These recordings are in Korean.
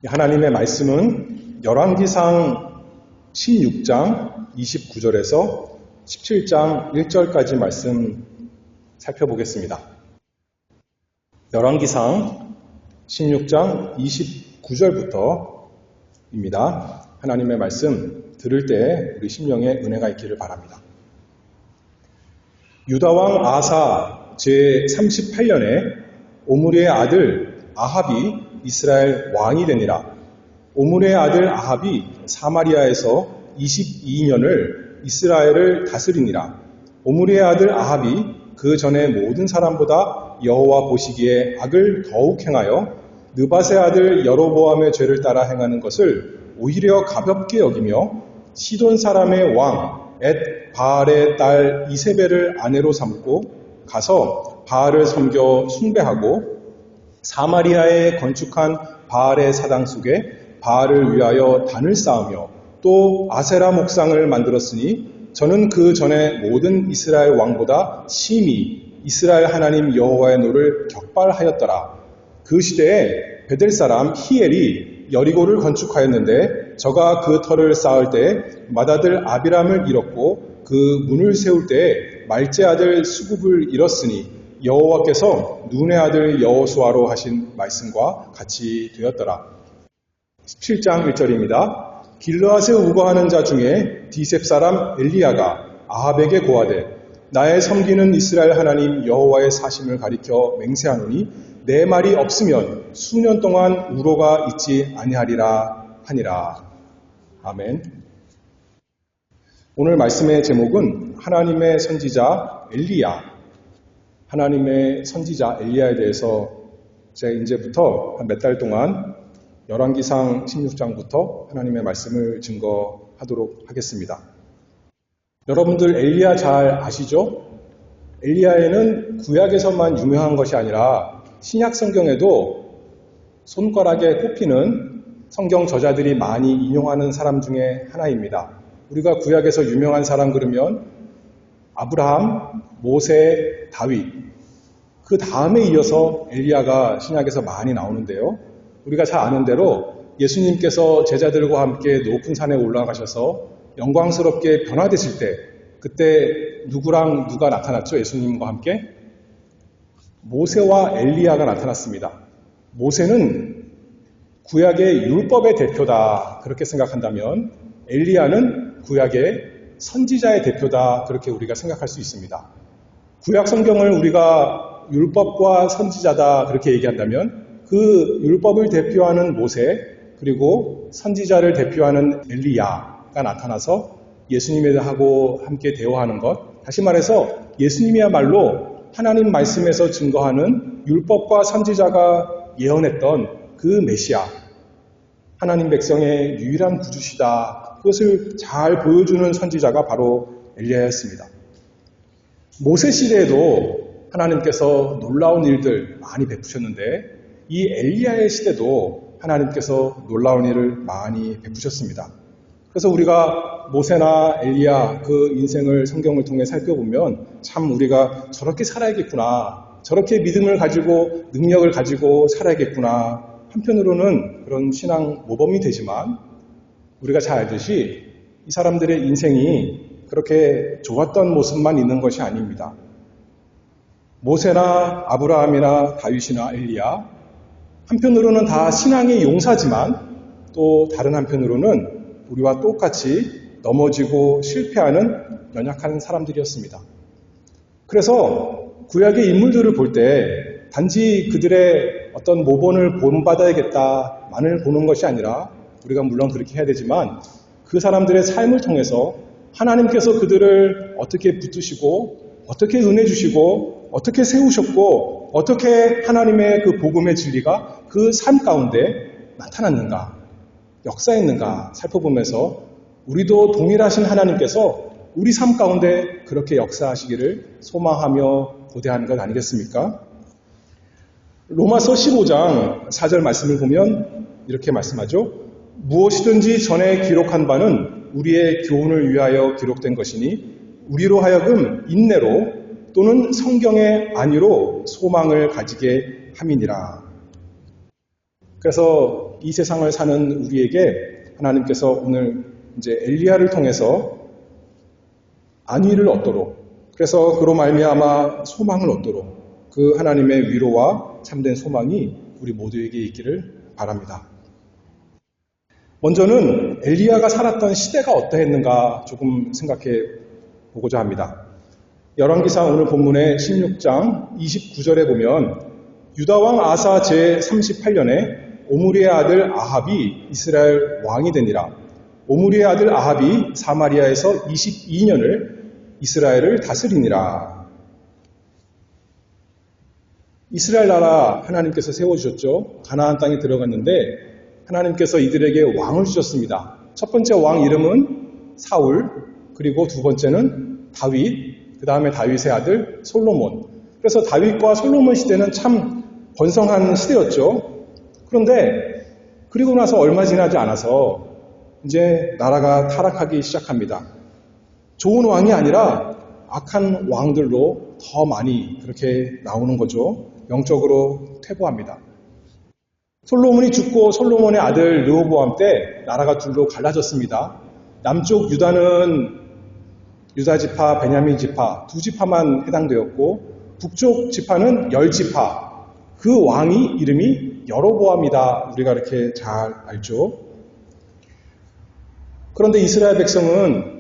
하나님의 말씀은 열왕기상 16장 29절에서 17장 1절까지 말씀 살펴보겠습니다. 열왕기상 16장 29절부터입니다. 하나님의 말씀 들을 때 우리 심령에 은혜가 있기를 바랍니다. 유다왕 아사 제38년에 오므리의 아들 아합이 이스라엘 왕이 되니라. 오므리의 아들 아합이 사마리아에서 22년을 이스라엘을 다스리니라. 오므리의 아들 아합이 그 전에 모든 사람보다 여호와 보시기에 악을 더욱 행하여 느밧의 아들 여로보암의 죄를 따라 행하는 것을 오히려 가볍게 여기며 시돈 사람의 왕 엣 바알의 딸 이세벨을 아내로 삼고 가서 바알을 섬겨 숭배하고 사마리아에 건축한 바알의 사당 속에 바알을 위하여 단을 쌓으며 또 아세라 목상을 만들었으니 저는 그 전에 모든 이스라엘 왕보다 심히 이스라엘 하나님 여호와의 노를 격발하였더라. 그 시대에 베델 사람 히엘이 여리고를 건축하였는데 저가 그 터를 쌓을 때 맏아들 아비람을 잃었고 그 문을 세울 때 말제 아들 수굽을 잃었으니 여호와께서 눈의 아들 여호수아로 하신 말씀과 같이 되었더라. 17장 1절입니다. 길르앗에 우거하는 자 중에 디셉 사람 엘리야가 아합에게 고하되 나의 섬기는 이스라엘 하나님 여호와의 사심을 가리켜 맹세하노니 내 말이 없으면 수년 동안 우로가 있지 아니하리라 하니라. 아멘. 오늘 말씀의 제목은 하나님의 선지자 엘리야, 하나님의 선지자 엘리야에 대해서 제가 이제부터 한 몇 달 동안 열왕기상 16장부터 하나님의 말씀을 증거하도록 하겠습니다. 여러분들 엘리야 잘 아시죠? 엘리야에는 구약에서만 유명한 것이 아니라 신약 성경에도 손가락에 꼽히는 성경 저자들이 많이 인용하는 사람 중에 하나입니다. 우리가 구약에서 유명한 사람 그러면 아브라함, 모세, 다윗, 그 다음에 이어서 엘리야가 신약에서 많이 나오는데요. 우리가 잘 아는 대로 예수님께서 제자들과 함께 높은 산에 올라가셔서 영광스럽게 변화되실 때 그때 누구랑 누가 나타났죠? 예수님과 함께? 모세와 엘리야가 나타났습니다. 모세는 구약의 율법의 대표다 그렇게 생각한다면 엘리야는 구약의 선지자의 대표다 그렇게 우리가 생각할 수 있습니다. 구약 성경을 우리가 율법과 선지자다 그렇게 얘기한다면 그 율법을 대표하는 모세 그리고 선지자를 대표하는 엘리야가 나타나서 예수님하고 함께 대화하는 것, 다시 말해서 예수님이야말로 하나님 말씀에서 증거하는 율법과 선지자가 예언했던 그 메시아, 하나님 백성의 유일한 구주시다. 그것을 잘 보여주는 선지자가 바로 엘리야였습니다. 모세 시대에도 하나님께서 놀라운 일들 많이 베푸셨는데 이 엘리야의 시대도 하나님께서 놀라운 일을 많이 베푸셨습니다. 그래서 우리가 모세나 엘리야 그 인생을 성경을 통해 살펴보면 참 우리가 저렇게 살아야겠구나, 저렇게 믿음을 가지고 능력을 가지고 살아야겠구나, 한편으로는 그런 신앙 모범이 되지만 우리가 잘 알듯이 이 사람들의 인생이 그렇게 좋았던 모습만 있는 것이 아닙니다. 모세나 아브라함이나 다윗이나 엘리야 한편으로는 다 신앙의 용사지만 또 다른 한편으로는 우리와 똑같이 넘어지고 실패하는 연약한 사람들이었습니다. 그래서 구약의 인물들을 볼 때 단지 그들의 어떤 모본을 본받아야겠다만을 보는 것이 아니라 우리가 물론 그렇게 해야 되지만 그 사람들의 삶을 통해서 하나님께서 그들을 어떻게 붙드시고 어떻게 은혜 주시고 어떻게 세우셨고 어떻게 하나님의 그 복음의 진리가 그 삶 가운데 나타났는가, 역사했는가 살펴보면서 우리도 동일하신 하나님께서 우리 삶 가운데 그렇게 역사하시기를 소망하며 고대하는 것 아니겠습니까? 로마서 15장 4절 말씀을 보면 이렇게 말씀하죠. 무엇이든지 전에 기록한 바는 우리의 교훈을 위하여 기록된 것이니 우리로 하여금 인내로 또는 성경의 안위로 소망을 가지게 함이니라. 그래서 이 세상을 사는 우리에게 하나님께서 오늘 이제 엘리야를 통해서 안위를 얻도록, 그래서 그로 말미암아 소망을 얻도록 그 하나님의 위로와 참된 소망이 우리 모두에게 있기를 바랍니다. 먼저는 엘리야가 살았던 시대가 어떠했는가 조금 생각해 보고자 합니다. 열왕기사 오늘 본문의 16장 29절에 보면 유다왕 아사 제38년에 오므리의 아들 아합이 이스라엘 왕이 되니라. 오므리의 아들 아합이 사마리아에서 22년을 이스라엘을 다스리니라. 이스라엘 나라 하나님께서 세워주셨죠. 가나안 땅에 들어갔는데 하나님께서 이들에게 왕을 주셨습니다. 첫 번째 왕 이름은 사울, 그리고 두 번째는 다윗, 그 다음에 다윗의 아들 솔로몬. 그래서 다윗과 솔로몬 시대는 참 번성한 시대였죠. 그런데 그리고 나서 얼마 지나지 않아서 이제 나라가 타락하기 시작합니다. 좋은 왕이 아니라 악한 왕들로 더 많이 그렇게 나오는 거죠. 영적으로 퇴보합니다. 솔로몬이 죽고 솔로몬의 아들 르호보암 때 나라가 둘로 갈라졌습니다. 남쪽 유다는 유다 지파, 베냐민 지파 두 지파만 해당되었고 북쪽 지파는 10지파, 그 왕이 이름이 여로보암이다. 우리가 이렇게 잘 알죠. 그런데 이스라엘 백성은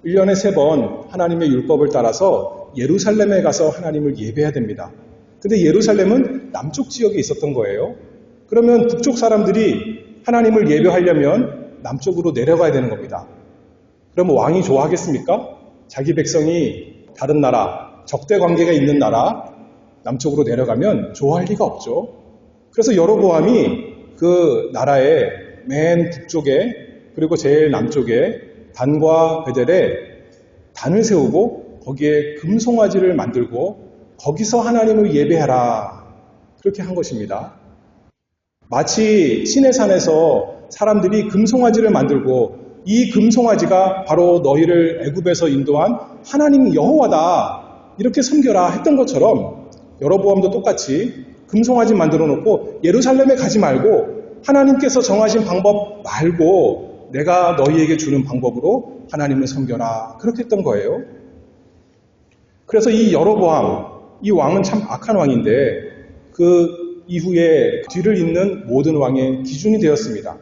1년에 3번 하나님의 율법을 따라서 예루살렘에 가서 하나님을 예배해야 됩니다. 근데 예루살렘은 남쪽 지역에 있었던 거예요. 그러면 북쪽 사람들이 하나님을 예배하려면 남쪽으로 내려가야 되는 겁니다. 그러면 왕이 좋아하겠습니까? 자기 백성이 다른 나라, 적대 관계가 있는 나라, 남쪽으로 내려가면 좋아할 리가 없죠. 그래서 여로보암이 그 나라의 맨 북쪽에 그리고 제일 남쪽에 단과 베델에 단을 세우고 거기에 금송아지를 만들고 거기서 하나님을 예배하라, 그렇게 한 것입니다. 마치 시내산에서 사람들이 금송아지를 만들고 이 금송아지가 바로 너희를 애굽에서 인도한 하나님 여호와다, 이렇게 섬겨라 했던 것처럼 여로보암도 똑같이 금송아지 만들어 놓고 예루살렘에 가지 말고 하나님께서 정하신 방법 말고 내가 너희에게 주는 방법으로 하나님을 섬겨라, 그렇게 했던 거예요. 그래서 이 여로보암, 이 왕은 참 악한 왕인데 그 이후에 뒤를 잇는 모든 왕의 기준이 되었습니다.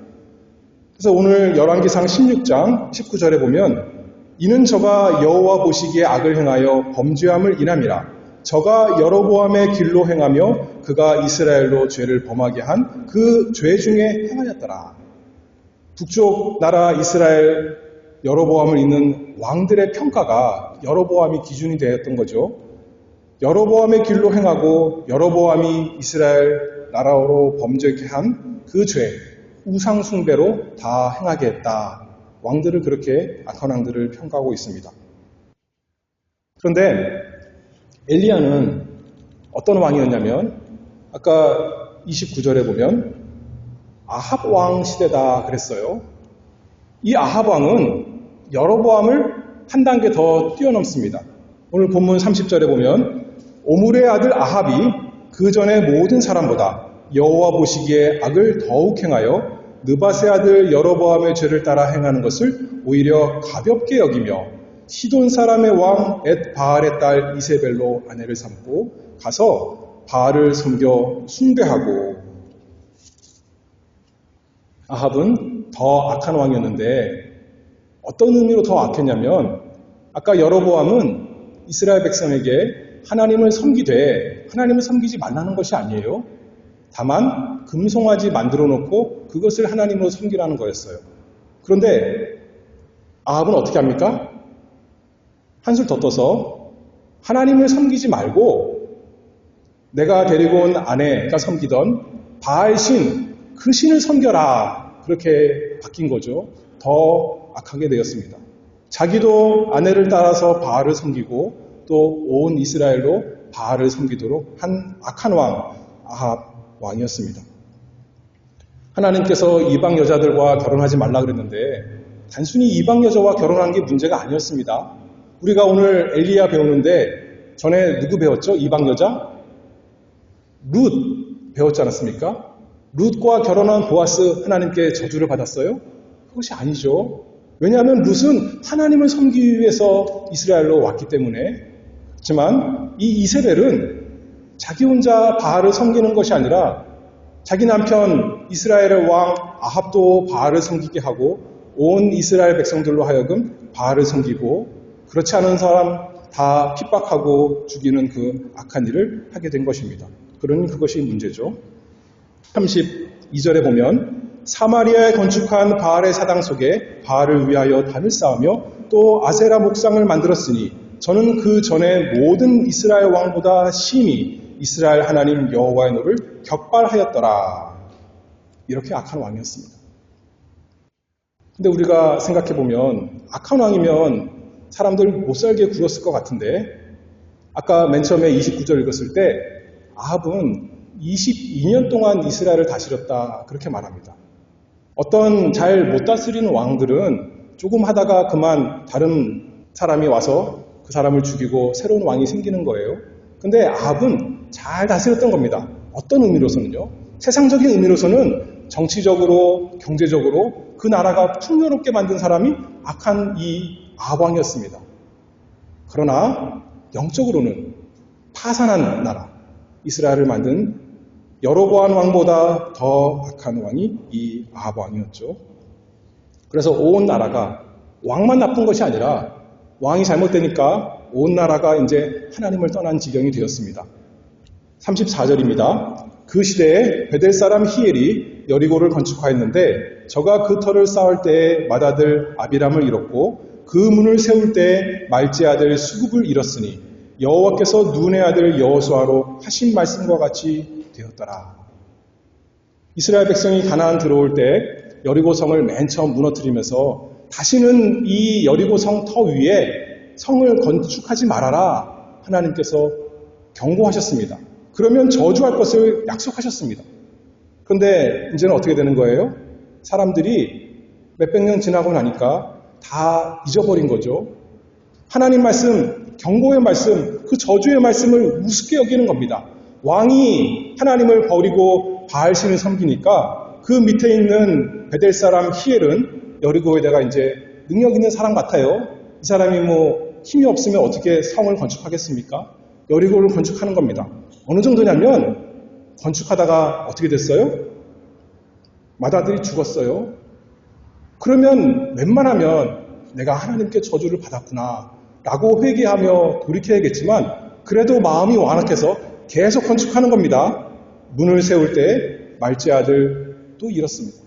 그래서 오늘 열왕기상 16장 19절에 보면 이는 저가 여호와 보시기에 악을 행하여 범죄함을 인함이라. 저가 여로보암의 길로 행하며 그가 이스라엘로 죄를 범하게 한 그 죄 중에 행하였더라. 북쪽 나라 이스라엘 여로보암을 잇는 왕들의 평가가 여로보암이 기준이 되었던 거죠. 여로보암의 길로 행하고 여로보암이 이스라엘 나라로 범죄케 한 그 죄, 우상 숭배로 다 행하게 했다. 왕들을 그렇게 악한 왕들을 평가하고 있습니다. 그런데 엘리야는 어떤 왕이었냐면 아까 29절에 보면 아합 왕 시대다 그랬어요. 이 아합 왕은 여로보암을 한 단계 더 뛰어넘습니다. 오늘 본문 30절에 보면 오므리의 아들 아합이 그 전에 모든 사람보다 여호와 보시기에 악을 더욱 행하여 느밧의 아들 여로보암의 죄를 따라 행하는 것을 오히려 가볍게 여기며 시돈 사람의 왕 엣 바알의 딸 이세벨로 아내를 삼고 가서 바알을 섬겨 숭배하고. 아합은 더 악한 왕이었는데 어떤 의미로 더 악했냐면 아까 여로보암은 이스라엘 백성에게 하나님을 섬기되 하나님을 섬기지 말라는 것이 아니에요. 다만 금송아지 만들어 놓고 그것을 하나님으로 섬기라는 거였어요. 그런데 아합은 어떻게 합니까? 한술 더 떠서 하나님을 섬기지 말고 내가 데리고 온 아내가 섬기던 바알신, 그 신을 섬겨라, 그렇게 바뀐 거죠. 더 악하게 되었습니다. 자기도 아내를 따라서 바알을 섬기고 또 온 이스라엘로 바알을 섬기도록 한 악한 왕 아합 왕이었습니다. 하나님께서 이방 여자들과 결혼하지 말라 그랬는데 단순히 이방 여자와 결혼하는 게 문제가 아니었습니다. 우리가 오늘 엘리야 배우는데 전에 누구 배웠죠? 이방 여자? 룻 배웠지 않았습니까? 룻과 결혼한 보아스 하나님께 저주를 받았어요? 그것이 아니죠. 왜냐하면 룻은 하나님을 섬기기 위해서 이스라엘로 왔기 때문에. 하지만 이 이세벨은 자기 혼자 바알을 섬기는 것이 아니라 자기 남편 이스라엘의 왕 아합도 바알을 섬기게 하고 온 이스라엘 백성들로 하여금 바알을 섬기고 그렇지 않은 사람 다 핍박하고 죽이는 그 악한 일을 하게 된 것입니다. 그러니 그것이 문제죠. 32절에 보면 사마리아에 건축한 바알의 사당 속에 바알을 위하여 단을 쌓으며 또 아세라 목상을 만들었으니 저는 그 전에 모든 이스라엘 왕보다 심히 이스라엘 하나님 여호와의 노를 격발하였더라. 이렇게 악한 왕이었습니다. 근데 우리가 생각해보면 악한 왕이면 사람들 못 살게 굴었을 것 같은데 아까 맨 처음에 29절 읽었을 때 아합은 22년 동안 이스라엘을 다스렸다 그렇게 말합니다. 어떤 잘 못 다스리는 왕들은 조금 하다가 그만 다른 사람이 와서 그 사람을 죽이고 새로운 왕이 생기는 거예요. 근데 아합은 잘 다스렸던 겁니다. 어떤 의미로서는요? 세상적인 의미로서는 정치적으로 경제적으로 그 나라가 풍요롭게 만든 사람이 악한 이 아합 왕이었습니다. 그러나 영적으로는 파산한 나라 이스라엘을 만든 여로보암 왕보다 더 악한 왕이 이 아합 왕이었죠. 그래서 온 나라가 왕만 나쁜 것이 아니라 왕이 잘못되니까 온 나라가 이제 하나님을 떠난 지경이 되었습니다. 34절입니다. 그 시대에 베델 사람 히엘이 여리고를 건축하였는데 저가 그 터를 쌓을 때에 맏아들 아비람을 잃었고 그 문을 세울 때에 말지 아들 수굽을 잃었으니 여호와께서 눈의 아들 여호수아로 하신 말씀과 같이 되었더라. 이스라엘 백성이 가나안 들어올 때 여리고성을 맨 처음 무너뜨리면서 다시는 이 여리고성 터 위에 성을 건축하지 말아라 하나님께서 경고하셨습니다. 그러면 저주할 것을 약속하셨습니다. 그런데 이제는 어떻게 되는 거예요? 사람들이 몇백 년 지나고 나니까 다 잊어버린 거죠. 하나님 말씀, 경고의 말씀, 그 저주의 말씀을 우습게 여기는 겁니다. 왕이 하나님을 버리고 바알신을 섬기니까 그 밑에 있는 베델 사람 히엘은 여리고에다가 이제 능력 있는 사람 같아요. 이 사람이 뭐 힘이 없으면 어떻게 성을 건축하겠습니까? 여리고를 건축하는 겁니다. 어느 정도냐면 건축하다가 어떻게 됐어요? 맏아들이 죽었어요. 그러면 웬만하면 내가 하나님께 저주를 받았구나 라고 회개하며 돌이켜야겠지만 그래도 마음이 완악해서 계속 건축하는 겁니다. 문을 세울 때 말지 아들도 잃었습니다.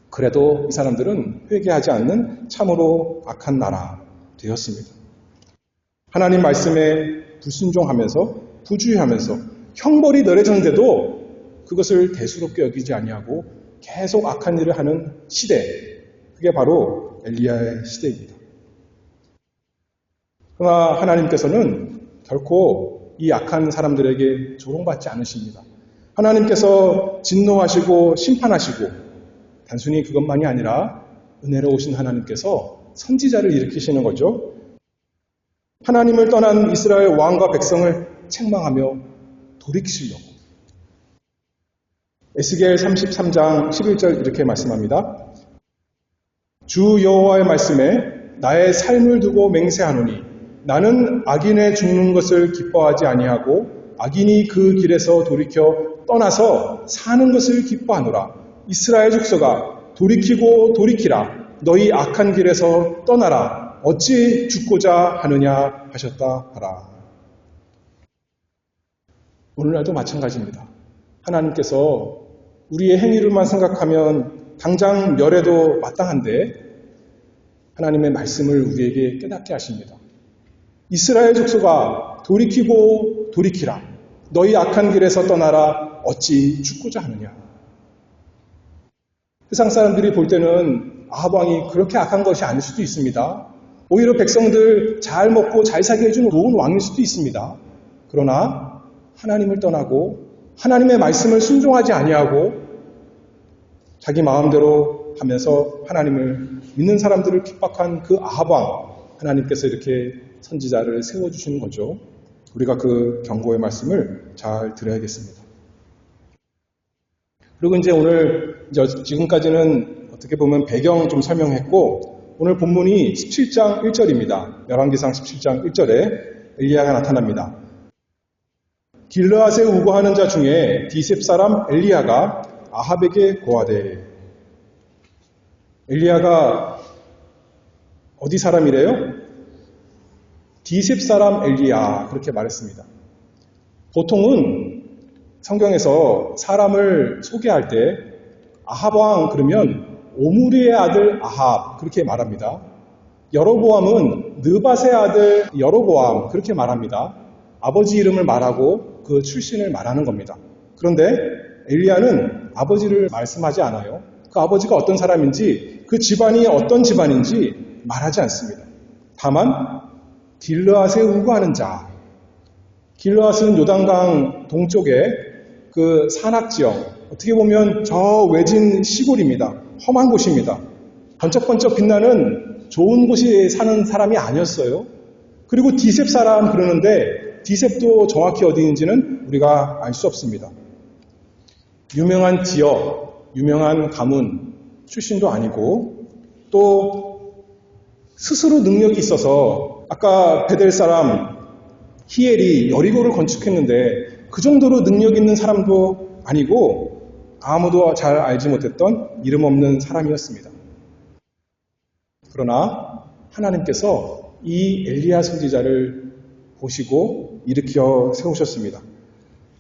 그래도 이 사람들은 회개하지 않는 참으로 악한 나라 되었습니다. 하나님 말씀에 불순종하면서 부주의하면서 형벌이 내려졌는데도 그것을 대수롭게 여기지 아니하고 계속 악한 일을 하는 시대, 그게 바로 엘리야의 시대입니다. 그러나 하나님께서는 결코 이 악한 사람들에게 조롱받지 않으십니다. 하나님께서 진노하시고 심판하시고 단순히 그것만이 아니라 은혜로우신 하나님께서 선지자를 일으키시는 거죠. 하나님을 떠난 이스라엘 왕과 백성을 책망하며 돌이키시려고. 에스겔 33장 11절 이렇게 말씀합니다. 주 여호와의 말씀에 나의 삶을 두고 맹세하노니 나는 악인의 죽는 것을 기뻐하지 아니하고 악인이 그 길에서 돌이켜 떠나서 사는 것을 기뻐하노라. 이스라엘 족속아 돌이키고 돌이키라. 너희 악한 길에서 떠나라. 어찌 죽고자 하느냐 하셨다 하라. 오늘날도 마찬가지입니다. 하나님께서 우리의 행위를만 생각하면 당장 멸해도 마땅한데 하나님의 말씀을 우리에게 깨닫게 하십니다. 이스라엘 족속아 돌이키고 돌이키라. 너희 악한 길에서 떠나라. 어찌 죽고자 하느냐. 세상 사람들이 볼 때는 아합 왕이 그렇게 악한 것이 아닐 수도 있습니다. 오히려 백성들 잘 먹고 잘 살게 해주는 좋은 왕일 수도 있습니다. 그러나 하나님을 떠나고 하나님의 말씀을 순종하지 아니하고 자기 마음대로 하면서 하나님을 믿는 사람들을 핍박한 그 아합 왕, 하나님께서 이렇게 선지자를 세워주시는 거죠. 우리가 그 경고의 말씀을 잘 들어야겠습니다. 그리고 이제 오늘 지금까지는 어떻게 보면 배경 좀 설명했고 오늘 본문이 17장 1절입니다. 열왕기상 17장 1절에 엘리야가 나타납니다. 길르앗에 우거하는 자 중에 디셉 사람 엘리야가 아합에게 고하되. 엘리야가 어디 사람이래요? 디셉 사람 엘리야 그렇게 말했습니다. 보통은 성경에서 사람을 소개할 때 아합 왕 그러면 오므리의 아들 아합 그렇게 말합니다. 여로보암은 느밧의 아들 여로보암 그렇게 말합니다. 아버지 이름을 말하고 그 출신을 말하는 겁니다. 그런데 엘리야는 아버지를 말씀하지 않아요. 그 아버지가 어떤 사람인지 그 집안이 어떤 집안인지 말하지 않습니다. 다만 길르앗에 우거하는 자. 길르앗은 요단강 동쪽에 그 산악지역, 어떻게 보면 저 외진 시골입니다. 험한 곳입니다. 번쩍번쩍 빛나는 좋은 곳에 사는 사람이 아니었어요. 그리고 디셉 사람 그러는데 디셉도 정확히 어디인지는 우리가 알 수 없습니다. 유명한 지역, 유명한 가문 출신도 아니고 또 스스로 능력이 있어서 아까 베델 사람 히엘이 여리고를 건축했는데 그 정도로 능력 있는 사람도 아니고 아무도 잘 알지 못했던 이름 없는 사람이었습니다. 그러나 하나님께서 이 엘리야 선지자를 보시고 일으켜 세우셨습니다.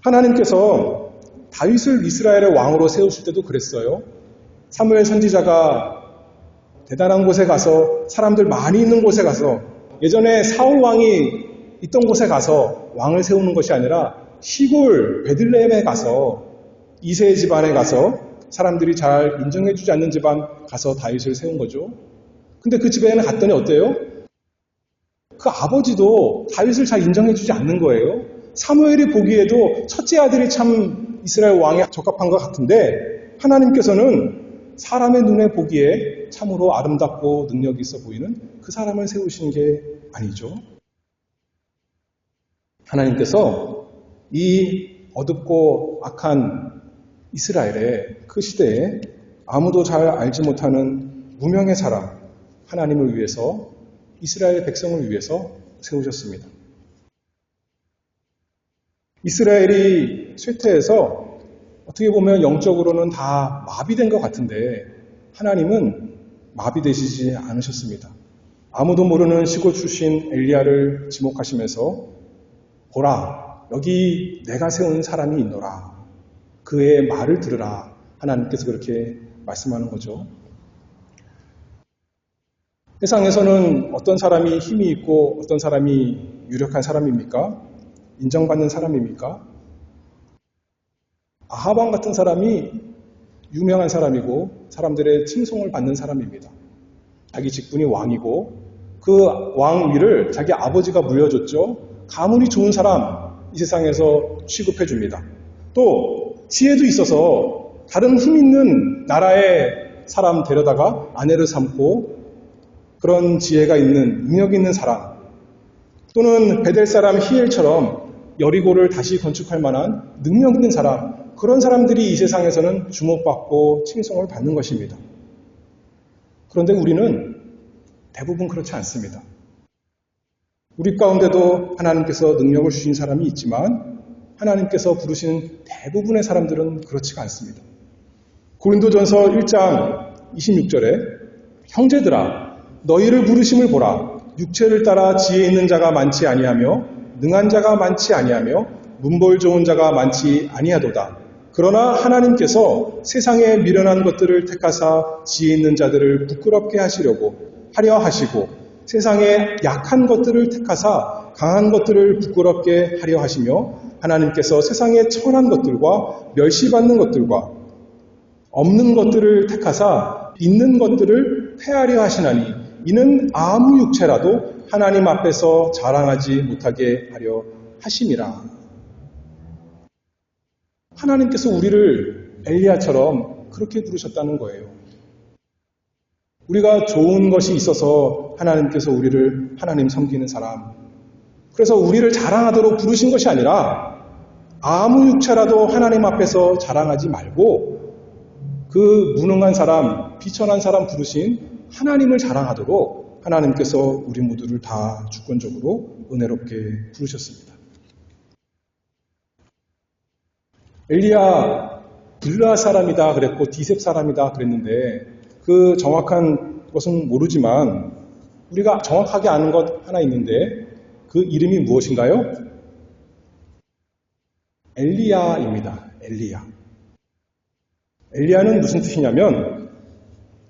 하나님께서 다윗을 이스라엘의 왕으로 세우실 때도 그랬어요. 사무엘 선지자가 대단한 곳에 가서 사람들 많이 있는 곳에 가서 예전에 사울 왕이 있던 곳에 가서 왕을 세우는 것이 아니라 시골 베들레헴에 가서 이세 집안에 가서 사람들이 잘 인정해주지 않는 집안 가서 다윗을 세운 거죠. 근데 그 집에는 갔더니 어때요? 그 아버지도 다윗을 잘 인정해주지 않는 거예요. 사무엘이 보기에도 첫째 아들이 참 이스라엘 왕에 적합한 것 같은데 하나님께서는 사람의 눈에 보기에 참으로 아름답고 능력이 있어 보이는 그 사람을 세우신 게 아니죠. 하나님께서 이 어둡고 악한 이스라엘의 그 시대에 아무도 잘 알지 못하는 무명의 사람, 하나님을 위해서, 이스라엘 백성을 위해서 세우셨습니다. 이스라엘이 쇠퇴해서 어떻게 보면 영적으로는 다 마비된 것 같은데 하나님은 마비되시지 않으셨습니다. 아무도 모르는 시골 출신 엘리야를 지목하시면서 보라, 여기 내가 세운 사람이 있노라. 그의 말을 들으라. 하나님께서 그렇게 말씀하는 거죠. 세상에서는 어떤 사람이 힘이 있고 어떤 사람이 유력한 사람입니까? 인정받는 사람입니까? 아합 왕 같은 사람이 유명한 사람이고 사람들의 칭송을 받는 사람입니다. 자기 직분이 왕이고 그 왕 위를 자기 아버지가 물려줬죠. 가문이 좋은 사람 이 세상에서 취급해 줍니다. 또 지혜도 있어서 다른 힘 있는 나라의 사람 데려다가 아내를 삼고 그런 지혜가 있는 능력 있는 사람 또는 베델 사람 히엘처럼 여리고를 다시 건축할 만한 능력 있는 사람 그런 사람들이 이 세상에서는 주목받고 칭송을 받는 것입니다. 그런데 우리는 대부분 그렇지 않습니다. 우리 가운데도 하나님께서 능력을 주신 사람이 있지만 하나님께서 부르신 대부분의 사람들은 그렇지가 않습니다. 고린도전서 1장 26절에 형제들아 너희를 부르심을 보라 육체를 따라 지혜 있는 자가 많지 아니하며 능한 자가 많지 아니하며 문벌 좋은 자가 많지 아니하도다. 그러나 하나님께서 세상에 미련한 것들을 택하사 지혜 있는 자들을 부끄럽게 하려 하시고 세상에 약한 것들을 택하사 강한 것들을 부끄럽게 하려 하시며 하나님께서 세상에 천한 것들과 멸시받는 것들과 없는 것들을 택하사 있는 것들을 폐하려 하시나니 이는 아무 육체라도 하나님 앞에서 자랑하지 못하게 하려 하심이라. 하나님께서 우리를 엘리야처럼 그렇게 부르셨다는 거예요. 우리가 좋은 것이 있어서 하나님께서 우리를 하나님 섬기는 사람, 그래서 우리를 자랑하도록 부르신 것이 아니라 아무 육체라도 하나님 앞에서 자랑하지 말고 그 무능한 사람, 비천한 사람 부르신 하나님을 자랑하도록 하나님께서 우리 모두를 다 주권적으로 은혜롭게 부르셨습니다. 엘리야 빌라 사람이다 그랬고 디셉 사람이다 그랬는데 그 정확한 것은 모르지만 우리가 정확하게 아는 것 하나 있는데 그 이름이 무엇인가요? 엘리야입니다. 엘리야. 엘리야는 무슨 뜻이냐면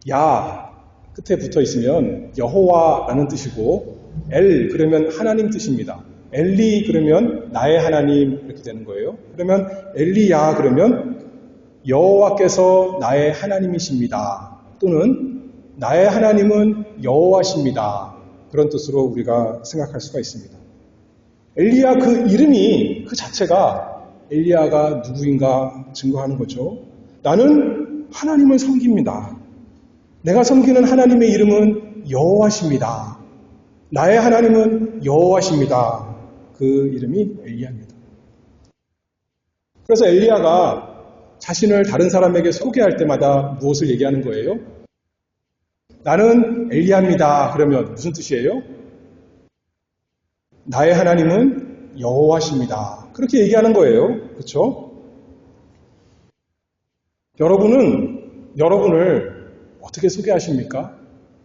야 끝에 붙어 있으면 여호와라는 뜻이고 엘 그러면 하나님 뜻입니다. 엘리 그러면 나의 하나님 이렇게 되는 거예요. 그러면 엘리야 그러면 여호와께서 나의 하나님이십니다. 또는 나의 하나님은 여호와십니다. 그런 뜻으로 우리가 생각할 수가 있습니다. 엘리야 그 이름이 그 자체가 엘리야가 누구인가 증거하는 거죠. 나는 하나님을 섬깁니다. 내가 섬기는 하나님의 이름은 여호와십니다. 나의 하나님은 여호와십니다. 그 이름이 엘리야입니다. 그래서 엘리야가 자신을 다른 사람에게 소개할 때마다 무엇을 얘기하는 거예요? 나는 엘리야입니다. 그러면 무슨 뜻이에요? 나의 하나님은 여호와십니다. 그렇게 얘기하는 거예요. 그렇죠? 여러분은 여러분을 어떻게 소개하십니까?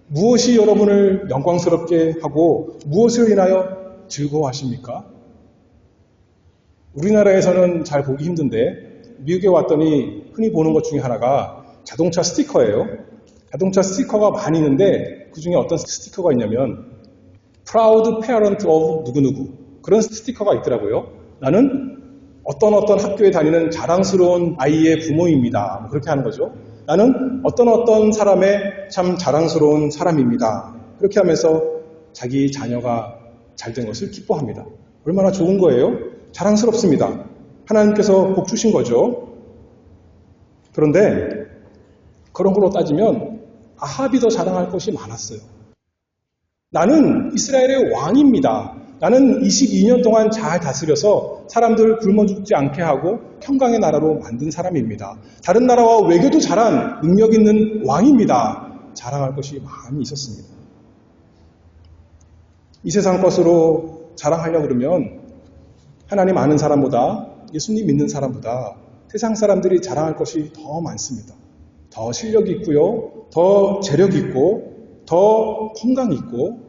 무엇이 여러분을 영광스럽게 하고 무엇을 인하여 즐거워하십니까? 우리나라에서는 잘 보기 힘든데 미국에 왔더니 흔히 보는 것 중에 하나가 자동차 스티커예요. 자동차 스티커가 많이 있는데 그 중에 어떤 스티커가 있냐면 Proud Parent of 누구누구 그런 스티커가 있더라고요. 나는 어떤 학교에 다니는 자랑스러운 아이의 부모입니다. 뭐 그렇게 하는 거죠. 나는 어떤 사람의 참 자랑스러운 사람입니다. 그렇게 하면서 자기 자녀가 잘된 것을 기뻐합니다. 얼마나 좋은 거예요? 자랑스럽습니다. 하나님께서 복 주신 거죠. 그런데 그런 걸로 따지면 아합이 더 자랑할 것이 많았어요. 나는 이스라엘의 왕입니다. 나는 22년 동안 잘 다스려서 사람들 굶어 죽지 않게 하고 평강의 나라로 만든 사람입니다. 다른 나라와 외교도 잘한 능력 있는 왕입니다. 자랑할 것이 많이 있었습니다. 이 세상 것으로 자랑하려고 그러면 하나님 아는 사람보다 예수님 믿는 사람보다 세상 사람들이 자랑할 것이 더 많습니다. 더 실력이 있고요. 더 재력이 있고 더 건강이 있고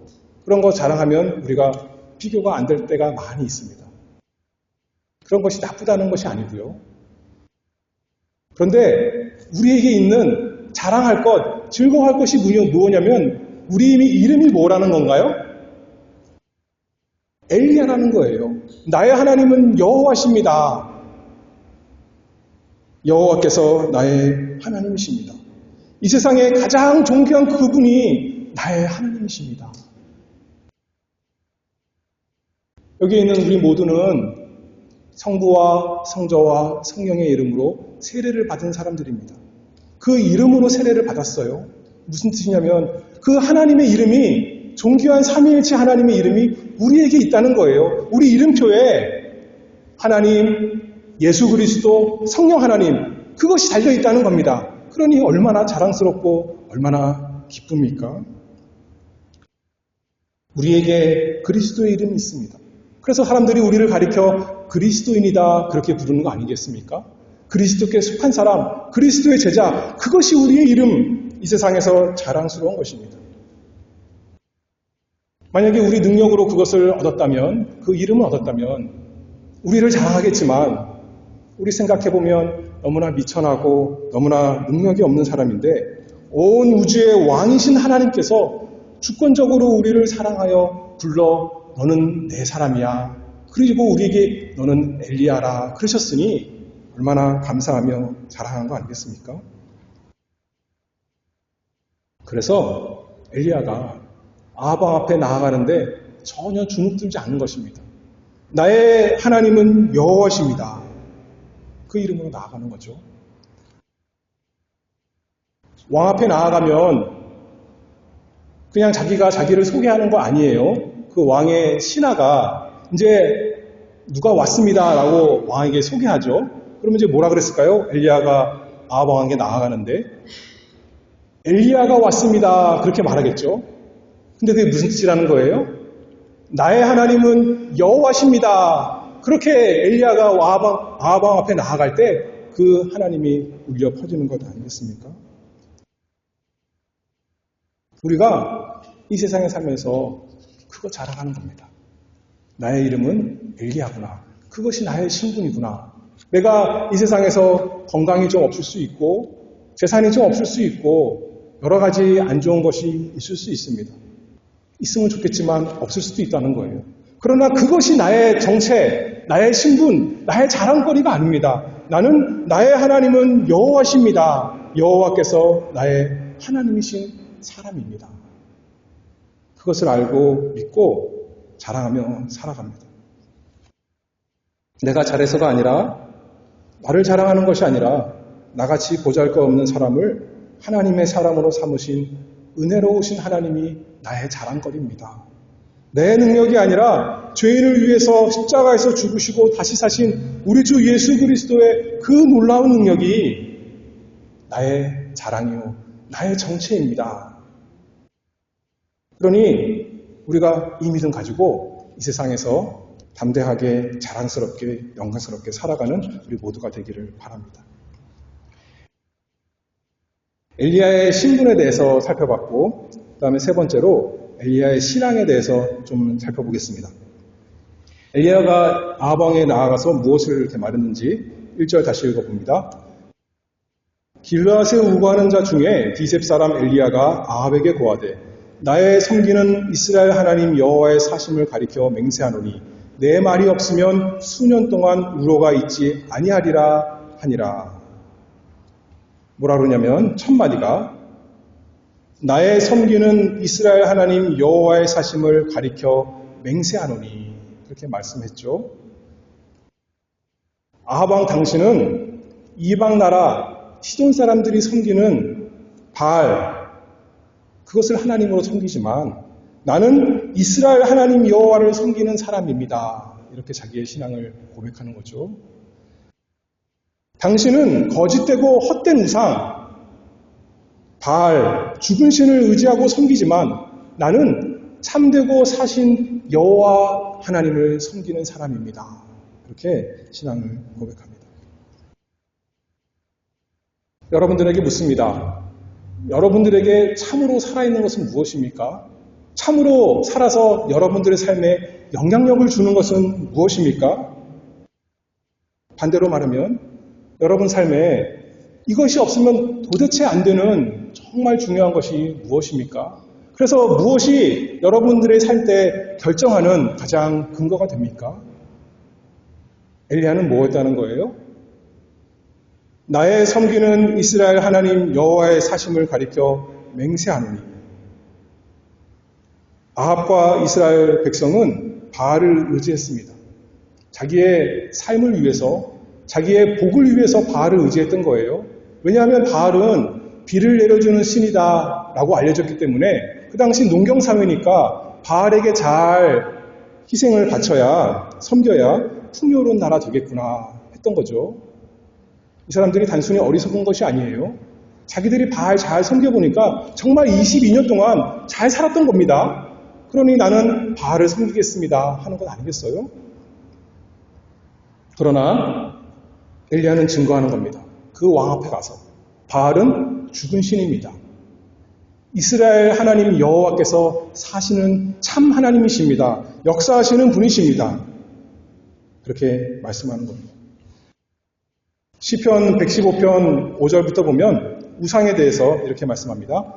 그런 거 자랑하면 우리가 비교가 안 될 때가 많이 있습니다. 그런 것이 나쁘다는 것이 아니고요. 그런데 우리에게 있는 자랑할 것, 즐거워할 것이 무엇이냐면 우리 이름이 뭐라는 건가요? 엘리야라는 거예요. 나의 하나님은 여호와십니다. 여호와께서 나의 하나님이십니다. 이 세상에 가장 존귀한 그분이 나의 하나님이십니다. 여기 있는 우리 모두는 성부와 성자와 성령의 이름으로 세례를 받은 사람들입니다. 그 이름으로 세례를 받았어요. 무슨 뜻이냐면 그 하나님의 이름이 존귀한 삼위일체 하나님의 이름이 우리에게 있다는 거예요. 우리 이름표에 하나님, 예수 그리스도, 성령 하나님 그것이 달려 있다는 겁니다. 그러니 얼마나 자랑스럽고 얼마나 기쁩니까? 우리에게 그리스도의 이름이 있습니다. 그래서 사람들이 우리를 가리켜 그리스도인이다 그렇게 부르는 거 아니겠습니까? 그리스도께 속한 사람, 그리스도의 제자 그것이 우리의 이름, 이 세상에서 자랑스러운 것입니다. 만약에 우리 능력으로 그것을 얻었다면, 그 이름을 얻었다면 우리를 자랑하겠지만 우리 생각해보면 너무나 미천하고 너무나 능력이 없는 사람인데 온 우주의 왕이신 하나님께서 주권적으로 우리를 사랑하여 불러 너는 내 사람이야. 그리고 우리에게 너는 엘리야라 그러셨으니 얼마나 감사하며 자랑한 거 아니겠습니까? 그래서 엘리야가 아합 앞에 나아가는데 전혀 주눅들지 않는 것입니다. 나의 하나님은 여호와십니다. 그 이름으로 나아가는 거죠. 왕 앞에 나아가면 그냥 자기가 자기를 소개하는 거 아니에요. 그 왕의 신하가 이제 누가 왔습니다 라고 왕에게 소개하죠. 그러면 이제 뭐라 그랬을까요? 엘리야가 아합 왕에게 나아가는데 엘리야가 왔습니다. 그렇게 말하겠죠. 근데 그게 무슨 뜻이라는 거예요? 나의 하나님은 여호와십니다. 그렇게 엘리야가 아합 왕 앞에 나아갈 때 그 하나님이 울려 퍼지는 것 아니겠습니까? 우리가 이 세상에 살면서 그거 자랑하는 겁니다. 나의 이름은 엘리야구나. 그것이 나의 신분이구나. 내가 이 세상에서 건강이 좀 없을 수 있고 재산이 좀 없을 수 있고 여러 가지 안 좋은 것이 있을 수 있습니다. 있으면 좋겠지만 없을 수도 있다는 거예요. 그러나 그것이 나의 정체, 나의 신분, 나의 자랑거리가 아닙니다. 나는 나의 하나님은 여호와십니다. 여호와께서 나의 하나님이신 사람입니다. 그것을 알고 믿고 자랑하며 살아갑니다. 내가 잘해서가 아니라 나를 자랑하는 것이 아니라 나같이 보잘것없는 사람을 하나님의 사람으로 삼으신 은혜로우신 하나님이 나의 자랑거리입니다. 내 능력이 아니라 죄인을 위해서 십자가에서 죽으시고 다시 사신 우리 주 예수 그리스도의 그 놀라운 능력이 나의 자랑이요, 나의 정체입니다. 그러니 우리가 이 믿음 가지고 이 세상에서 담대하게 자랑스럽게 영광스럽게 살아가는 우리 모두가 되기를 바랍니다. 엘리야의 신분에 대해서 살펴봤고 그 다음에 세 번째로 엘리야의 신앙에 대해서 좀 살펴보겠습니다. 엘리야가 아합 왕에 나아가서 무엇을 이렇게 말했는지 1절 다시 읽어봅니다. 길르앗에 우거하는 자 중에 디셉 사람 엘리야가 아합에게 고하되 나의 섬기는 이스라엘 하나님 여호와의 사심을 가리켜 맹세하노니 내 말이 없으면 수년 동안 우로가 있지 아니하리라 하니라. 뭐라 그러냐면 첫 마디가 나의 섬기는 이스라엘 하나님 여호와의 사심을 가리켜 맹세하노니 그렇게 말씀했죠. 아합 왕 당신은 이방 나라 시돈 사람들이 섬기는 바알 그것을 하나님으로 섬기지만 나는 이스라엘 하나님 여호와를 섬기는 사람입니다. 이렇게 자기의 신앙을 고백하는 거죠. 당신은 거짓되고 헛된 우상, 바알, 죽은 신을 의지하고 섬기지만 나는 참되고 사신 여호와 하나님을 섬기는 사람입니다. 이렇게 신앙을 고백합니다. 여러분들에게 묻습니다. 여러분들에게 참으로 살아있는 것은 무엇입니까? 참으로 살아서 여러분들의 삶에 영향력을 주는 것은 무엇입니까? 반대로 말하면 여러분 삶에 이것이 없으면 도대체 안 되는 정말 중요한 것이 무엇입니까? 그래서 무엇이 여러분들의 살 때 결정하는 가장 근거가 됩니까? 엘리야는 뭐였다는 거예요? 나의 섬기는 이스라엘 하나님 여호와의 사심을 가리켜 맹세하노니 아합과 이스라엘 백성은 바알을 의지했습니다. 자기의 삶을 위해서 자기의 복을 위해서 바알을 의지했던 거예요. 왜냐하면 바알은 비를 내려주는 신이다 라고 알려졌기 때문에 그 당시 농경사회니까 바알에게 잘 희생을 바쳐야 섬겨야 풍요로운 나라 되겠구나 했던 거죠. 이 사람들이 단순히 어리석은 것이 아니에요. 자기들이 바알 잘 섬겨보니까 정말 22년 동안 잘 살았던 겁니다. 그러니 나는 바알을 섬기겠습니다 하는 것 아니겠어요? 그러나 엘리야는 증거하는 겁니다. 그 왕 앞에 가서 바알은 죽은 신입니다. 이스라엘 하나님 여호와께서 사시는 참 하나님이십니다. 역사하시는 분이십니다. 그렇게 말씀하는 겁니다. 시편 115편 5절부터 보면 우상에 대해서 이렇게 말씀합니다.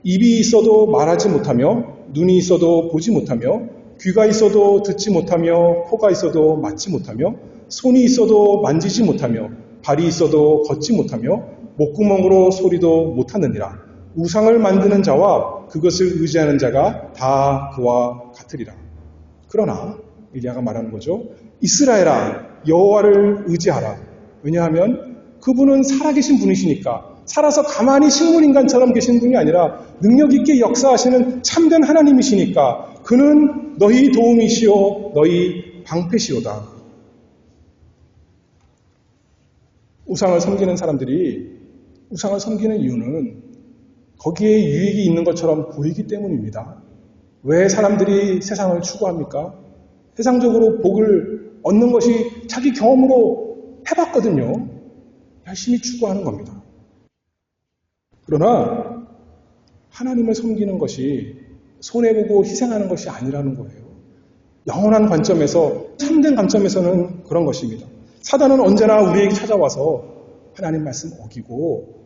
입이 있어도 말하지 못하며 눈이 있어도 보지 못하며 귀가 있어도 듣지 못하며 코가 있어도 맡지 못하며 손이 있어도 만지지 못하며 발이 있어도 걷지 못하며 목구멍으로 소리도 못하느니라. 우상을 만드는 자와 그것을 의지하는 자가 다 그와 같으리라. 그러나 엘리야가 말하는 거죠. 이스라엘아 여호와를 의지하라. 왜냐하면 그분은 살아계신 분이시니까 살아서 가만히 식물인간처럼 계신 분이 아니라 능력 있게 역사하시는 참된 하나님이시니까 그는 너희 도움이시오 너희 방패시오다. 우상을 섬기는 사람들이 우상을 섬기는 이유는 거기에 유익이 있는 것처럼 보이기 때문입니다. 왜 사람들이 세상을 추구합니까? 세상적으로 복을 얻는 것이 자기 경험으로 해봤거든요. 열심히 추구하는 겁니다. 그러나 하나님을 섬기는 것이 손해보고 희생하는 것이 아니라는 거예요. 영원한 관점에서, 참된 관점에서는 그런 것입니다. 사단은 언제나 우리에게 찾아와서 하나님 말씀 어기고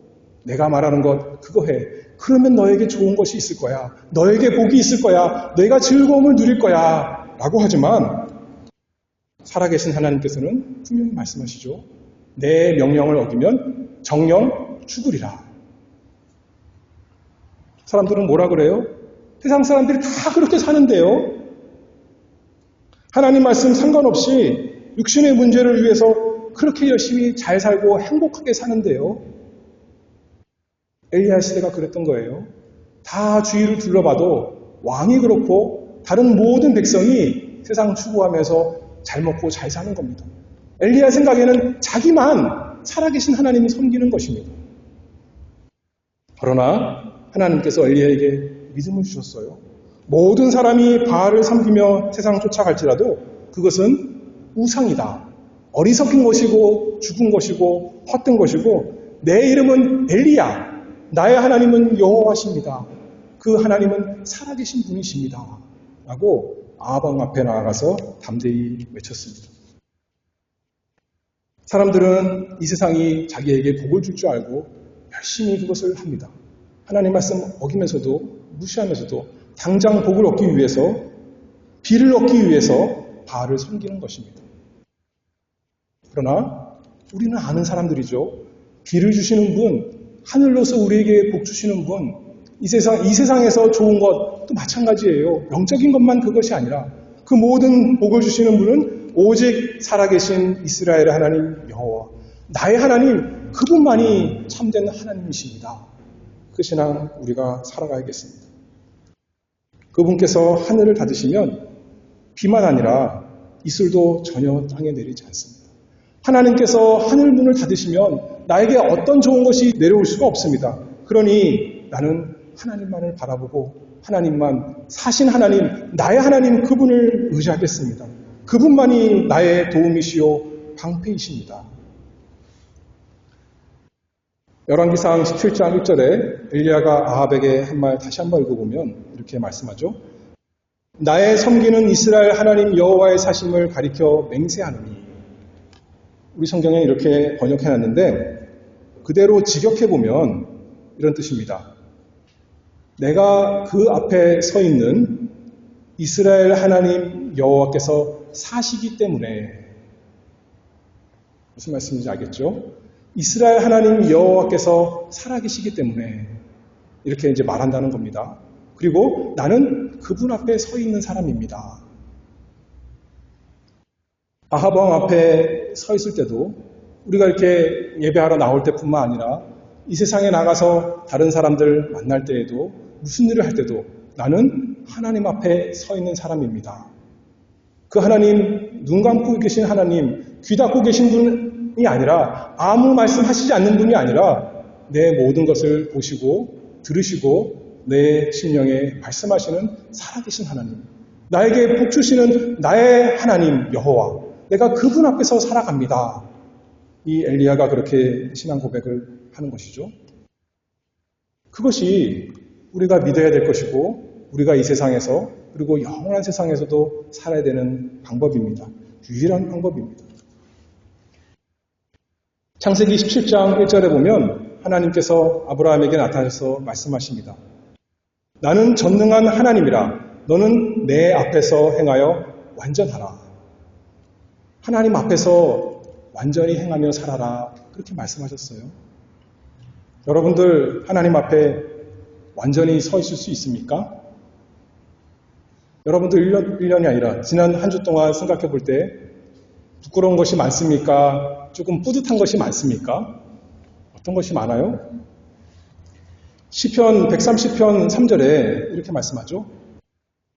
내가 말하는 것 그거 해. 그러면 너에게 좋은 것이 있을 거야. 너에게 복이 있을 거야. 내가 즐거움을 누릴 거야. 라고 하지만 살아계신 하나님께서는 분명히 말씀하시죠. 내 명령을 어기면 정령 죽으리라. 사람들은 뭐라 그래요? 세상 사람들이 다 그렇게 사는데요. 하나님 말씀 상관없이 육신의 문제를 위해서 그렇게 열심히 잘 살고 행복하게 사는데요. 엘리야 시대가 그랬던 거예요. 다 주위를 둘러봐도 왕이 그렇고 다른 모든 백성이 세상 추구하면서 잘 먹고 잘 사는 겁니다. 엘리야 생각에는 자기만 살아계신 하나님을 섬기는 것입니다. 그러나 하나님께서 엘리야에게 믿음을 주셨어요. 모든 사람이 바알을 섬기며 세상 쫓아갈지라도 그것은 우상이다. 어리석은 것이고 죽은 것이고 헛된 것이고 내 이름은 엘리야. 나의 하나님은 여호와십니다. 그 하나님은 살아계신 분이십니다. 라고 아합 앞에 나아가서 담대히 외쳤습니다. 사람들은 이 세상이 자기에게 복을 줄 줄 알고 열심히 그것을 합니다. 하나님 말씀 어기면서도 무시하면서도 당장 복을 얻기 위해서 비를 얻기 위해서 바알을 섬기는 것입니다. 그러나 우리는 아는 사람들이죠. 비를 주시는 분, 하늘로서 우리에게 복 주시는 분, 이 세상에서 좋은 것도 마찬가지예요. 영적인 것만 그것이 아니라 그 모든 복을 주시는 분은 오직 살아계신 이스라엘의 하나님 여호와, 나의 하나님 그분만이 참된 하나님이십니다. 그 신앙 우리가 살아가야겠습니다. 그분께서 하늘을 닫으시면 비만 아니라 이슬도 전혀 땅에 내리지 않습니다. 하나님께서 하늘 문을 닫으시면 나에게 어떤 좋은 것이 내려올 수가 없습니다. 그러니 나는 하나님만을 바라보고 하나님만, 사신 하나님, 나의 하나님 그분을 의지하겠습니다. 그분만이 나의 도움이시요 방패이십니다. 열왕기상 17장 1절에 엘리야가 아합에게 한 말 다시 한번 읽어보면 이렇게 말씀하죠. 나의 섬기는 이스라엘 하나님 여호와의 사심을 가리켜 맹세하노니. 우리 성경에 이렇게 번역해놨는데 그대로 직역해보면 이런 뜻입니다. 내가 그 앞에 서 있는 이스라엘 하나님 여호와께서 사시기 때문에, 무슨 말씀인지 알겠죠? 이스라엘 하나님 여호와께서 살아계시기 때문에 이렇게 이제 말한다는 겁니다. 그리고 나는 그분 앞에 서 있는 사람입니다. 아합 왕 앞에 서 있을 때도 우리가 이렇게 예배하러 나올 때뿐만 아니라 이 세상에 나가서 다른 사람들 만날 때에도 무슨 일을 할 때도 나는 하나님 앞에 서 있는 사람입니다. 그 하나님, 눈 감고 계신 하나님, 귀 닫고 계신 분이 아니라 아무 말씀하시지 않는 분이 아니라 내 모든 것을 보시고 들으시고 내 심령에 말씀하시는 살아계신 하나님, 나에게 복 주시는 나의 하나님 여호와, 내가 그분 앞에서 살아갑니다. 이 엘리야가 그렇게 신앙 고백을 하는 것이죠. 그것이 우리가 믿어야 될 것이고 우리가 이 세상에서 그리고 영원한 세상에서도 살아야 되는 방법입니다. 유일한 방법입니다. 창세기 17장 1절에 보면 하나님께서 아브라함에게 나타나셔서 말씀하십니다. 나는 전능한 하나님이라 너는 내 앞에서 행하여 완전하라. 하나님 앞에서 완전히 행하며 살아라. 그렇게 말씀하셨어요. 여러분들 하나님 앞에 완전히 서 있을 수 있습니까? 여러분들 1년이 아니라 지난 한 주 동안 생각해 볼 때 부끄러운 것이 많습니까? 조금 뿌듯한 것이 많습니까? 어떤 것이 많아요? 시편 130편 3절에 이렇게 말씀하죠.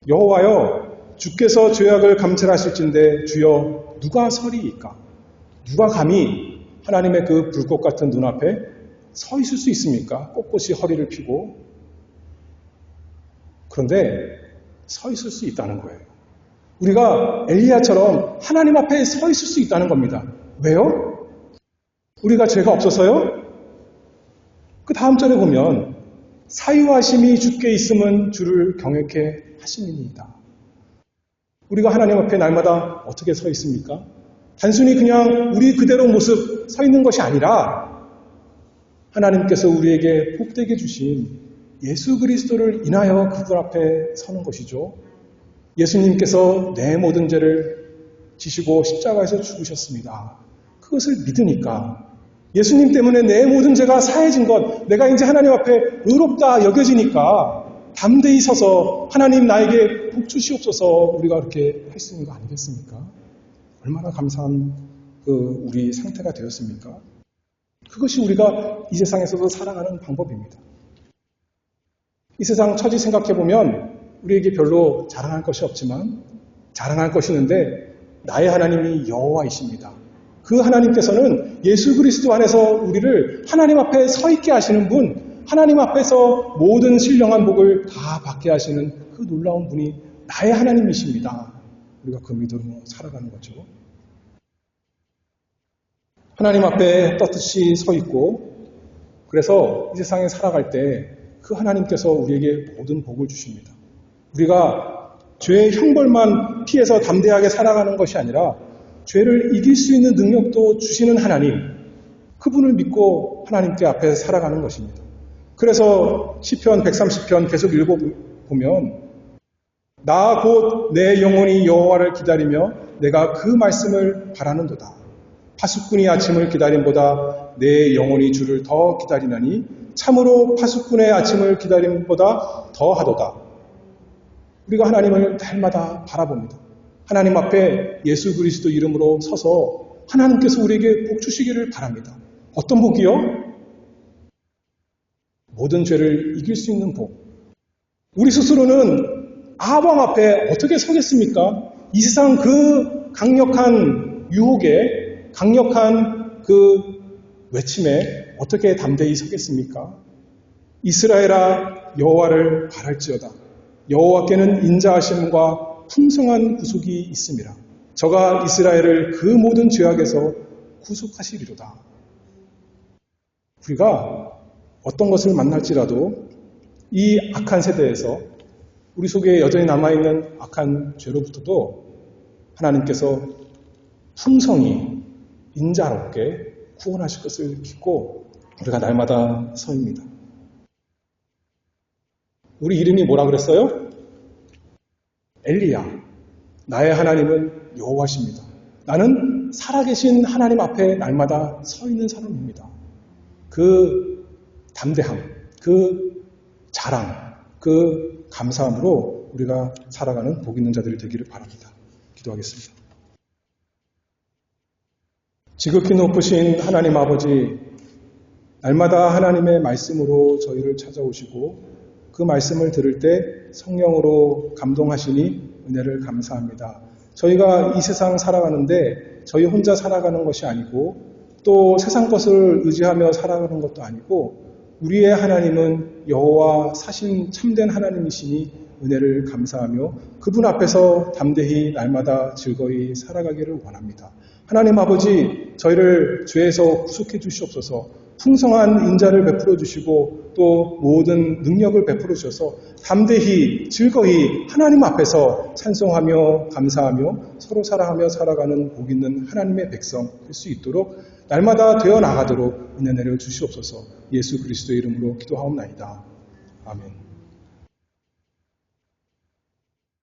여호와여 주께서 죄악을 감찰하실진데 주여 누가 서리이까? 누가 감히 하나님의 그 불꽃 같은 눈앞에 서 있을 수 있습니까? 꼿꼿이 허리를 펴고. 그런데 서 있을 수 있다는 거예요. 우리가 엘리야처럼 하나님 앞에 서 있을 수 있다는 겁니다. 왜요? 우리가 죄가 없어서요? 그 다음 절에 보면 사유하심이 주께 있음은 주를 경외케 하심이니이다. 우리가 하나님 앞에 날마다 어떻게 서 있습니까? 단순히 그냥 우리 그대로 모습 서 있는 것이 아니라 하나님께서 우리에게 복되게 주신 예수 그리스도를 인하여 그분 앞에 서는 것이죠. 예수님께서 내 모든 죄를 지시고 십자가에서 죽으셨습니다. 그것을 믿으니까 예수님 때문에 내 모든 죄가 사해진 것, 내가 이제 하나님 앞에 의롭다 여겨지니까 담대히 서서 하나님 나에게 복 주시옵소서 우리가 그렇게 할 수 있는 거 아니겠습니까? 얼마나 감사한 우리 상태가 되었습니까? 그것이 우리가 이 세상에서도 살아가는 방법입니다. 이 세상 처지 생각해보면 우리에게 별로 자랑할 것이 없지만 자랑할 것이 있는데 나의 하나님이 여호와이십니다. 그 하나님께서는 예수 그리스도 안에서 우리를 하나님 앞에 서 있게 하시는 분, 하나님 앞에서 모든 신령한 복을 다 받게 하시는 그 놀라운 분이 나의 하나님이십니다. 우리가 그 믿음으로 살아가는 거죠. 하나님 앞에 떳떳이 서 있고 그래서 이 세상에 살아갈 때 그 하나님께서 우리에게 모든 복을 주십니다. 우리가 죄의 형벌만 피해서 담대하게 살아가는 것이 아니라 죄를 이길 수 있는 능력도 주시는 하나님, 그분을 믿고 하나님께 앞에 살아가는 것입니다. 그래서 시편 130편 계속 읽어보면 나 곧 내 영혼이 여호와를 기다리며 내가 그 말씀을 바라는도다. 파수꾼이 아침을 기다림보다 내 영혼이 주를 더 기다리나니 참으로 파수꾼의 아침을 기다림보다 더하도다. 우리가 하나님을 날마다 바라봅니다. 하나님 앞에 예수 그리스도 이름으로 서서 하나님께서 우리에게 복 주시기를 바랍니다. 어떤 복이요? 모든 죄를 이길 수 있는 복. 우리 스스로는 아방 앞에 어떻게 서겠습니까? 이 세상 그 강력한 유혹에, 강력한 그 외침에 어떻게 담대히 서겠습니까? 이스라엘아 여호와를 바랄지어다. 여호와께는 인자하심과 풍성한 구속이 있음이라. 저가 이스라엘을 그 모든 죄악에서 구속하시리로다. 우리가 어떤 것을 만날지라도 이 악한 세대에서 우리 속에 여전히 남아있는 악한 죄로부터도 하나님께서 풍성히 인자롭게 구원하실 것을 믿고 우리가 날마다 서입니다. 우리 이름이 뭐라 그랬어요? 엘리야. 나의 하나님은 여호와십니다. 나는 살아계신 하나님 앞에 날마다 서 있는 사람입니다. 그 담대함, 그 자랑, 그 감사함으로 우리가 살아가는 복 있는 자들이 되기를 바랍니다. 기도하겠습니다. 지극히 높으신 하나님 아버지, 날마다 하나님의 말씀으로 저희를 찾아오시고 그 말씀을 들을 때 성령으로 감동하시니 은혜를 감사합니다. 저희가 이 세상 살아가는데 저희 혼자 살아가는 것이 아니고 또 세상 것을 의지하며 살아가는 것도 아니고 우리의 하나님은 여호와 사신 참된 하나님이시니 은혜를 감사하며 그분 앞에서 담대히 날마다 즐거이 살아가기를 원합니다. 하나님 아버지, 저희를 죄에서 구속해 주시옵소서. 풍성한 인자를 베풀어 주시고 또 모든 능력을 베풀어 주셔서 담대히 즐거이 하나님 앞에서 찬송하며 감사하며 서로 사랑하며 살아가는 복 있는 하나님의 백성 될 수 있도록 날마다 되어 나가도록 은혜를 주시옵소서. 예수 그리스도의 이름으로 기도하옵나이다. 아멘.